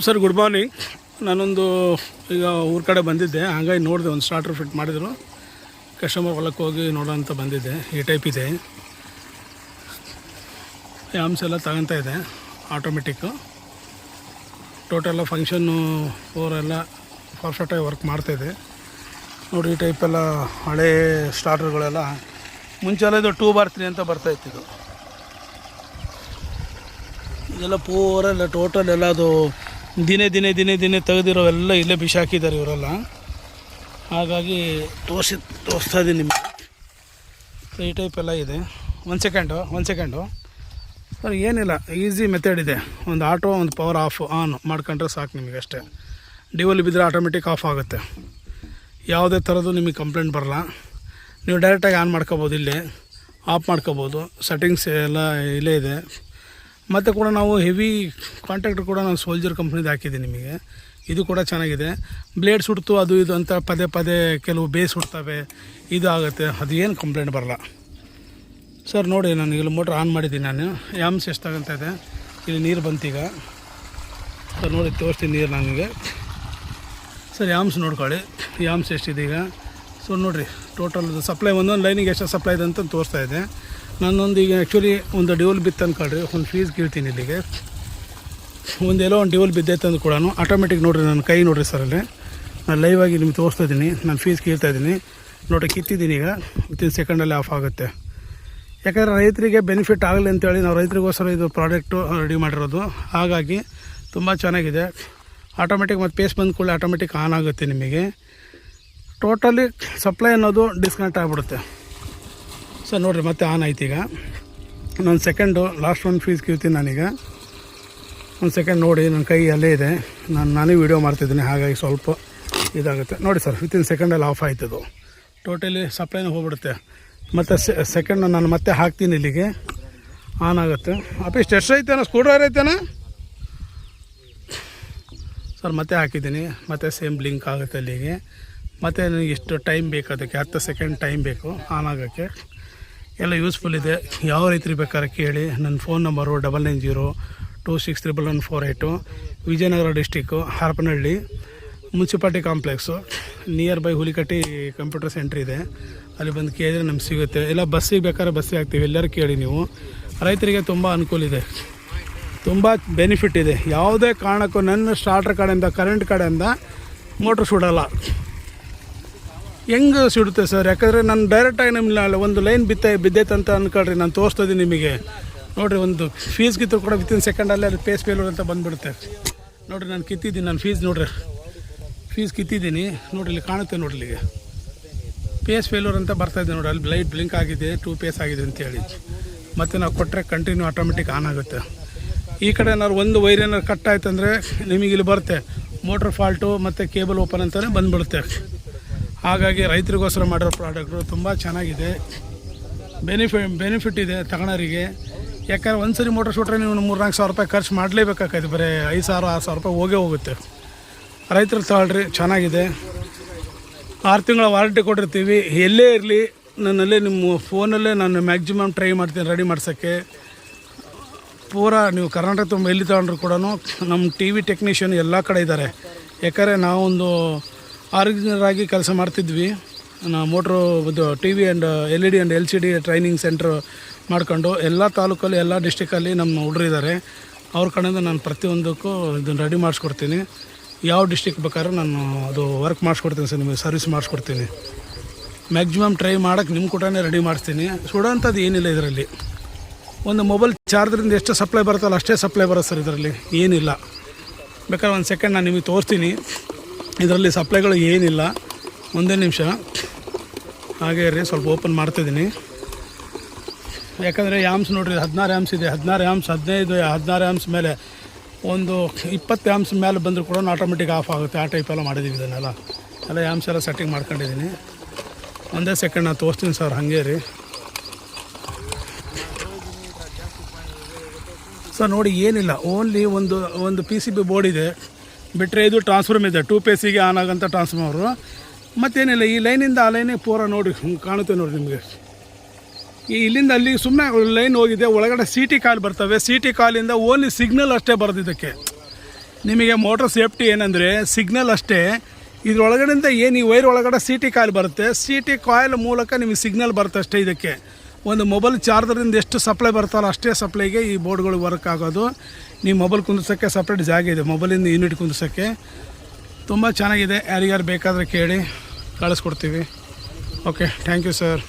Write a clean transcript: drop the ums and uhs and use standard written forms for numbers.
Sir good morning. ನಾನೊಂದು ಈಗ ಊರ ಕಡೆ ಬಂದಿದ್ದೆ, ಹಾಗಾಗಿ ನೋಡಿದೆ ಒಂದು ಸ್ಟಾರ್ಟರ್ ಫಿಟ್ ಮಾಡಿದರು. ಕಸ್ಟಮರ್ ಹೊಲಕ್ಕೆ ಹೋಗಿ ನೋಡೋಂತ ಬಂದಿದ್ದೆ. ಈ ಟೈಪ್ ಇದೆ, ಆಮ್ಸ್ ಎಲ್ಲ ತಗೊತಾ ಇದೆ, ಆಟೋಮೆಟಿಕ್ಕು. ಟೋಟಲ್ಲ ಫಂಕ್ಷನ್ನು ಎಲ್ಲ ಪರ್ಫೆಕ್ಟಾಗಿ ವರ್ಕ್ ಮಾಡ್ತಾಯಿದೆ ನೋಡಿ. ಈ ಟೈಪೆಲ್ಲ ಹಳೇ ಸ್ಟಾರ್ಟರ್ಗಳೆಲ್ಲ ಮುಂಚೆಲ್ಲ ಇದು 2x3 ಅಂತ ಬರ್ತಾಯಿತ್ತು. ಇದೆಲ್ಲ ಪೂರೆಲ್ಲ ಟೋಟಲ್ ಎಲ್ಲ ಅದು ದಿನೇ ತೆಗೆದಿರೋವೆಲ್ಲ ಇಲ್ಲೇ ಬಿಸಾಕಿದ್ದಾರೆ ಇವರೆಲ್ಲ. ಹಾಗಾಗಿ ತೋರಿಸ್ತಾ ಇದ್ದೀನಿ ನಿಮಗೆ. ಈ ಟೈಪೆಲ್ಲ ಇದೆ. ಒಂದು ಸೆಕೆಂಡು ಸರ್, ಏನಿಲ್ಲ, ಈಸಿ ಮೆಥಡ್ ಇದೆ. ಒಂದು ಆಟೋ, ಒಂದು ಪವರ್ ಆನ್ ಮಾಡ್ಕೊಂಡ್ರೆ ಸಾಕು ನಿಮಗೆ ಅಷ್ಟೇ. ಡಿವಲ್ಲಿ ಬಿದ್ದರೆ ಆಟೋಮೆಟಿಕ್ ಆಫ್ ಆಗುತ್ತೆ. ಯಾವುದೇ ಥರದ್ದು ನಿಮಗೆ ಕಂಪ್ಲೇಂಟ್ ಬರಲ್ಲ. ನೀವು ಡೈರೆಕ್ಟಾಗಿ ಆನ್ ಮಾಡ್ಕೋಬೋದು, ಇಲ್ಲೇ ಆಫ್ ಮಾಡ್ಕೋಬೋದು. ಸೆಟ್ಟಿಂಗ್ಸ್ ಎಲ್ಲ ಇಲ್ಲೇ ಇದೆ. ಮತ್ತು ಕೂಡ ನಾವು ಹೆವಿ ಕಾಂಟ್ಯಾಕ್ಟ್ರ್ ಕೂಡ ನಾನು ಸೋಲ್ಜರ್ ಕಂಪ್ನಿದು ಹಾಕಿದ್ದೀನಿ ನಿಮಗೆ. ಇದು ಕೂಡ ಚೆನ್ನಾಗಿದೆ. ಬ್ಲೇಡ್ ಸುಡ್ತು ಅದು ಇದು ಅಂತ ಪದೇ ಕೆಲವು ಬೇಸ್ ಸುಡ್ತವೆ, ಇದು ಆಗುತ್ತೆ. ಅದು ಏನು ಕಂಪ್ಲೇಂಟ್ ಬರಲ್ಲ ಸರ್. ನೋಡಿ, ನಾನು ಇಲ್ಲಿ ಮೋಟ್ರ್ ಆನ್ ಮಾಡಿದ್ದೀನಿ. ನಾನು ಯಾಮ್ಸ್ ಎಷ್ಟಾಗಂತ ಇದೆ. ಇಲ್ಲಿ ನೀರು ಬಂತೀಗ ಸರ್, ನೋಡಿ ತೋರಿಸ್ತೀನಿ ನೀರು ನನಗೆ. ಸರ್ ಯಾಮ್ಸ್ ನೋಡ್ಕೊಳ್ಳಿ, ಯಾಮ್ಸ್ ಎಷ್ಟಿದೆ ಈಗ. ಸೊ ನೋಡಿರಿ, ಟೋಟಲ್ ಸಪ್ಲೈ ಒಂದೊಂದು ಲೈನಿಗೆ ಎಷ್ಟು ಸಪ್ಲೈ ಇದೆ ಅಂತ ತೋರಿಸ್ತಾ ಇದೆ. ನಾನೊಂದು ಈಗ ಆ್ಯಕ್ಚುಲಿ ಒಂದು ಡ್ಯೂಲ್ ಬಿತ್ತು ಅಂದ್ಕೊಳ್ರಿ, ಒಂದು ಫೀಸ್ ಕೀಳ್ತೀನಿ ಇಲ್ಲಿಗೆ. ಒಂದೆಲ್ಲೋ ಒಂದು ಡ್ಯೂಲ್ ಬಿದ್ದೈತೆ ಅಂದು ಕೂಡ ಆಟೋಮೆಟಿಕ್ ನೋಡಿರಿ, ನನ್ನ ಕೈ ನೋಡಿರಿ ಸರ್. ಅಲ್ಲಿ ನಾನು ಲೈವ್ ಆಗಿ ನಿಮ್ಗೆ ತೋರಿಸ್ತಾ ಇದ್ದೀನಿ. ನಾನು ಫೀಸ್ ಕೀಳ್ತಾ ಇದ್ದೀನಿ ನೋಡಿರಿ, ಕಿತ್ತಿದ್ದೀನಿ. ಈಗ ವಿತಿನ್ ಸೆಕೆಂಡಲ್ಲಿ ಆಫ್ ಆಗುತ್ತೆ. ಯಾಕಂದರೆ ರೈತರಿಗೆ ಬೆನಿಫಿಟ್ ಆಗಲಿ ಅಂತೇಳಿ ನಾವು ರೈತರಿಗೋಸ್ಕರ ಇದು ಪ್ರಾಡಕ್ಟು ರೆಡಿ ಮಾಡಿರೋದು. ಹಾಗಾಗಿ ತುಂಬ ಚೆನ್ನಾಗಿದೆ. ಆಟೋಮೆಟಿಕ್ ಮತ್ತು ಪೇಸ್ ಬಂದ ಕೂಡಲೇ ಆಟೋಮೆಟಿಕ್ ಆನ್ ಆಗುತ್ತೆ ನಿಮಗೆ. ಟೋಟಲಿ ಸಪ್ಲೈ ಅನ್ನೋದು ಡಿಸ್ಕನೆಕ್ಟ್ ಆಗಿಬಿಡುತ್ತೆ ಸರ್. ನೋಡಿರಿ, ಮತ್ತೆ ಆನ್ ಆಯ್ತು. ಈಗ ನಾನು ಸೆಕೆಂಡು ಲಾಸ್ಟ್ ಒಂದು ಫೀಸ್ ಕೀಳ್ತೀನಿ ನಾನೀಗ. ಒಂದು ಸೆಕೆಂಡ್ ನೋಡಿ, ನನ್ನ ಕೈ ಅಲ್ಲೇ ಇದೆ. ನಾನೇ ವೀಡಿಯೋ ಮಾಡ್ತಿದ್ದೀನಿ, ಹಾಗಾಗಿ ಸ್ವಲ್ಪ ಇದಾಗುತ್ತೆ ನೋಡಿ ಸರ್. ವಿತಿನ್ ಸೆಕೆಂಡಲ್ಲಿ ಆಫ್ ಆಯ್ತದು. ಟೋಟಲಿ ಸಪ್ಲೈನ ಹೋಗ್ಬಿಡುತ್ತೆ. ಮತ್ತು ಸೆಕೆಂಡ್ ನಾನು ಮತ್ತೆ ಹಾಕ್ತೀನಿ, ಇಲ್ಲಿಗೆ ಆನ್ ಆಗುತ್ತೆ. ಅಪಿಸ್ಟ್ ಎಷ್ಟು ಐತೇನ, ಸ್ಕ್ರೂ ಡ್ರೈವರ್ ಐತೇನ ಸರ್. ಮತ್ತೆ ಹಾಕಿದ್ದೀನಿ, ಮತ್ತೆ ಸೇಮ್ ಬ್ಲಿಂಕ್ ಆಗುತ್ತೆ ಅಲ್ಲಿಗೆ. ಮತ್ತು ನನಗೆ ಎಷ್ಟು ಟೈಮ್ ಬೇಕು, ಅದಕ್ಕೆ 10 ಸೆಕೆಂಡ್ ಟೈಮ್ ಬೇಕು ಆನ್ ಆಗೋಕ್ಕೆ. ಎಲ್ಲ ಯೂಸ್ಫುಲ್ ಇದೆ. ಯಾವ ರೈತರಿಗೆ ಬೇಕಾದ್ರೆ ಕೇಳಿ. ನನ್ನ phone number 9902631148, Vijayanagara district, Harapanahalli, municipality complex, near by Hulikatti computer centre ಇದೆ. ಅಲ್ಲಿ ಬಂದು ಕೇಳಿದ್ರೆ ನಮ್ಗೆ ಸಿಗುತ್ತೆ. ಇಲ್ಲ ಬಸ್ಸಿಗೆ ಬೇಕಾದ್ರೆ ಬಸ್ಸಿಗೆ ಹಾಕ್ತೀವಿ, ಎಲ್ಲರೂ ಕೇಳಿ ನೀವು. ರೈತರಿಗೆ ತುಂಬ ಅನುಕೂಲ ಇದೆ, ತುಂಬ ಬೆನಿಫಿಟ್ ಇದೆ. ಯಾವುದೇ ಕಾರಣಕ್ಕೂ ನನ್ನ ಸ್ಟಾರ್ಟರ್ ಕಡೆಯಿಂದ, ಕರೆಂಟ್ ಕಡೆಯಿಂದ ಮೋಟ್ರ್ ಸುಡಲ್ಲ. ಹೆಂಗೆ ಸಿಡುತ್ತೆ ಸರ್? ಯಾಕಂದರೆ ನಾನು ಡೈರೆಕ್ಟಾಗಿ ನಿಮ್ಮನ್ನ ಒಂದು ಲೈನ್ ಬಿದ್ದೈತೆ ಅಂತ ಅಂದ್ಕೊಳ್ರಿ, ನಾನು ತೋರಿಸ್ತಾ ಇದ್ದೀನಿ ನಿಮಗೆ. ನೋಡಿರಿ, ಒಂದು ಫೀಸ್ ಕಿತ್ತರು ಕೂಡ ವಿತಿನ್ ಸೆಕೆಂಡಲ್ಲೇ ಅದು ಪೇಸ್ ಫೇಲ್ಯೂರ್ ಅಂತ ಬಂದುಬಿಡುತ್ತೆ. ನೋಡಿರಿ, ನಾನು ಕಿತ್ತಿದ್ದೀನಿ, ನಾನು ಫೀಸ್ ನೋಡಿರಿ, ಫೀಸ್ ಕಿತ್ತಿದ್ದೀನಿ ನೋಡಿರಿ, ಇಲ್ಲಿ ಕಾಣುತ್ತೆ ನೋಡಿರಿ. ಇಲ್ಲಿಗೆ ಪೇಸ್ ಫೇಲ್ಯೂರ್ ಅಂತ ಬರ್ತಾಯಿದೆ ನೋಡಿ. ಅಲ್ಲಿ ಲೈಟ್ ಬ್ಲಿಂಕ್ ಆಗಿದೆ, 2 ಪೇಸ್ ಆಗಿದೆ ಅಂತೇಳಿ. ಮತ್ತು ನಾವು ಕೊಟ್ಟರೆ ಕಂಟಿನ್ಯೂ ಆಟೋಮೆಟಿಕ್ ಆನ್ ಆಗುತ್ತೆ. ಈ ಕಡೆ ಏನಾದ್ರು ಒಂದು ವೈರ್ ಏನಾದ್ರು ಕಟ್ ಆಯ್ತು ಅಂದರೆ ನಿಮಗೆ ಇಲ್ಲಿ ಬರುತ್ತೆ ಮೋಟ್ರ್ ಫಾಲ್ಟು ಮತ್ತು ಕೇಬಲ್ ಓಪನ್ ಅಂತಲೇ ಬಂದುಬಿಡುತ್ತೆ. ಹಾಗಾಗಿ ರೈತರಿಗೋಸ್ಕರ ಮಾಡಿರೋ ಪ್ರಾಡಕ್ಟು ತುಂಬ ಚೆನ್ನಾಗಿದೆ. ಬೆನಿಫಿಟ್ ಇದೆ ತಗೊಳೋರಿಗೆ. ಯಾಕಂದರೆ ಒಂದು ಸರಿ ಮೋಟ್ರ್ ಸುಟ್ರೆ ನೀವು 3-4 ಸಾವಿರ ರೂಪಾಯಿ ಖರ್ಚು ಮಾಡಲೇಬೇಕಾಗ್ತದೆ. ಬರೀ 5,000-6,000 ರೂಪಾಯಿ ಹೋಗುತ್ತೆ. ರೈತರು ತಗೊಳ್ರಿ, ಚೆನ್ನಾಗಿದೆ. 6 ತಿಂಗಳ ವಾರಂಟಿ ಕೊಟ್ಟಿರ್ತೀವಿ. ಎಲ್ಲೇ ಇರಲಿ ನನ್ನಲ್ಲೇ ನಿಮ್ಮ ಫೋನಲ್ಲೇ ನಾನು ಮ್ಯಾಕ್ಸಿಮಮ್ ಟ್ರೈ ಮಾಡ್ತೀನಿ ರೆಡಿ ಮಾಡ್ಸೋಕ್ಕೆ. ಪೂರಾ ನೀವು ಕರ್ನಾಟಕ ತುಂಬ ಎಲ್ಲಿ ತಗೊಂಡ್ರು ಕೂಡ ನಮ್ಮ TV ಟೆಕ್ನಿಷಿಯನ್ ಎಲ್ಲ ಕಡೆ ಇದ್ದಾರೆ. ಯಾಕಂದರೆ ನಾವೊಂದು ಆರ್ಗನೈಸರ್ ಆಗಿ ಕೆಲಸ ಮಾಡ್ತಿದ್ವಿ. ಮೋಟ್ರು ಇದು TV and LED and LCD training centre ಮಾಡ್ಕೊಂಡು ಎಲ್ಲ ತಾಲೂಕಲ್ಲಿ, ಎಲ್ಲ ಡಿಸ್ಟಿಕಲ್ಲಿ ನಮ್ಮ ಹುಡುಗರಿದ್ದಾರೆ. ಅವ್ರ ಕಡೆಯಿಂದ ನಾನು ಪ್ರತಿಯೊಂದಕ್ಕೂ ಇದನ್ನು ರೆಡಿ ಮಾಡಿಸ್ಕೊಡ್ತೀನಿ. ಯಾವ ಡಿಸ್ಟಿಕ್ ಬೇಕಾದ್ರೂ ನಾನು ಅದು ವರ್ಕ್ ಮಾಡಿಸ್ಕೊಡ್ತೀನಿ ಸರ್, ನಿಮಗೆ ಸರ್ವಿಸ್ ಮಾಡಿಸ್ಕೊಡ್ತೀನಿ. ಮ್ಯಾಕ್ಸಿಮಮ್ ಟ್ರೈ ಮಾಡೋಕ್ಕೆ ನಿಮ್ಮ ಕೂಡ ರೆಡಿ ಮಾಡಿಸ್ತೀನಿ. ಸುಡೋಂಥದ್ದು ಏನಿಲ್ಲ ಇದರಲ್ಲಿ. ಒಂದು ಮೊಬೈಲ್ ಚಾರ್ಜರಿಂದ ಎಷ್ಟು ಸಪ್ಲೈ ಬರುತ್ತಲ್ಲ ಅಷ್ಟೇ ಸಪ್ಲೈ ಬರುತ್ತೆ ಸರ್. ಇದರಲ್ಲಿ ಏನಿಲ್ಲ. ಬೇಕಾದ್ರೆ ಒಂದು ಸೆಕೆಂಡ್ ನಾನು ನಿಮಗೆ ತೋರಿಸ್ತೀನಿ. ಇದರಲ್ಲಿ ಸಪ್ಲೈಗಳು ಏನಿಲ್ಲ. ಒಂದೇ ನಿಮಿಷ ಹಾಗೆ ರೀ, ಸ್ವಲ್ಪ ಓಪನ್ ಮಾಡ್ತಿದ್ದೀನಿ. ಯಾಕಂದರೆ ಆ್ಯಮ್ಸ್ ನೋಡಿರಿ, 16 ಆ್ಯಮ್ಸ್ ಇದೆ. 16 ಆ್ಯಮ್ಸ್, 16 ಆ್ಯಮ್ಸ್ ಮೇಲೆ ಒಂದು 20 ಆ್ಯಮ್ಸ್ ಮೇಲೆ ಬಂದರೂ ಕೂಡ ಆಟೋಮೆಟಿಕ್ ಆಫ್ ಆಗುತ್ತೆ. ಆ ಟೈಪೆಲ್ಲ ಮಾಡಿದ್ದೀವಿ. ಇದನ್ನೆಲ್ಲ ಆ್ಯಮ್ಸ್ ಎಲ್ಲ ಸೆಟ್ಟಿಂಗ್ ಮಾಡ್ಕೊಂಡಿದ್ದೀನಿ. ಒಂದೇ ಸೆಕೆಂಡ್ ನಾನು ತೋರಿಸ್ತೀನಿ ಸರ್, ಹಾಗೆ ರೀ ಸರ್. ನೋಡಿ, ಏನಿಲ್ಲ, ಓನ್ಲಿ ಒಂದು PCB ಬೋರ್ಡ್ ಇದೆ, ಬಿಟ್ಟರೆ ಇದು ಟ್ರಾನ್ಸ್ಫಾರ್ಮ್ ಇದೆ. 2 ಪೇಸಿಗೆ ಆನ್ ಆಗೋಂಥ ಟ್ರಾನ್ಸ್ಫಾರ್ಮರು. ಮತ್ತೇನಿಲ್ಲ, ಈ ಲೈನಿಂದ ಆ ಲೈನಿಗೆ ಪೂರ ನೋಡಿ ಕಾಣುತ್ತೆ ನೋಡಿ ನಿಮಗೆ. ಈ ಇಲ್ಲಿಂದ ಅಲ್ಲಿ ಸುಮ್ಮನೆ ಲೈನ್ ಹೋಗಿದೆ. ಒಳಗಡೆ CT ಕಾಲ್ ಬರ್ತವೆ. CT ಕಾಲಿಂದ ಓನ್ಲಿ ಸಿಗ್ನಲ್ ಅಷ್ಟೇ ಬರೋದು ಇದಕ್ಕೆ. ನಿಮಗೆ ಮೋಟ್ರ್ ಸೇಫ್ಟಿ ಏನಂದರೆ ಸಿಗ್ನಲ್ ಅಷ್ಟೇ. ಇದ್ರೊಳಗಡೆಯಿಂದ ಏನು ಈ ವೈರ್ ಒಳಗಡೆ ಸಿ ಟಿ ಕಾಯಿಲ್ ಬರುತ್ತೆ, ಸಿ ಟಿ ಕಾಯಿಲ್ ಮೂಲಕ ನಿಮಗೆ ಸಿಗ್ನಲ್ ಬರುತ್ತೆ ಅಷ್ಟೇ. ಇದಕ್ಕೆ ಒಂದು ಮೊಬೈಲ್ ಚಾರ್ಜರಿಂದ ಎಷ್ಟು ಸಪ್ಲೈ ಬರ್ತಲ್ಲ ಅಷ್ಟೇ ಸಪ್ಲೈಗೆ ಈ ಬೋರ್ಡ್ಗಳು ವರ್ಕ್ ಆಗೋದು. ನೀವು ಮೊಬೈಲ್ ಕುಂದಿಸೋಕ್ಕೆ ಸಪ್ರೇಟ್ ಜಾಗ ಇದೆ, ಮೊಬೈಲಿಂದ ಯೂನಿಟ್ ಕುಂದಿಸೋಕ್ಕೆ. ತುಂಬ ಚೆನ್ನಾಗಿದೆ. ಯಾರಿಗಾರು ಬೇಕಾದರೆ ಕೇಳಿ ಕಳಿಸ್ಕೊಡ್ತೀವಿ. Okay, thank you sir.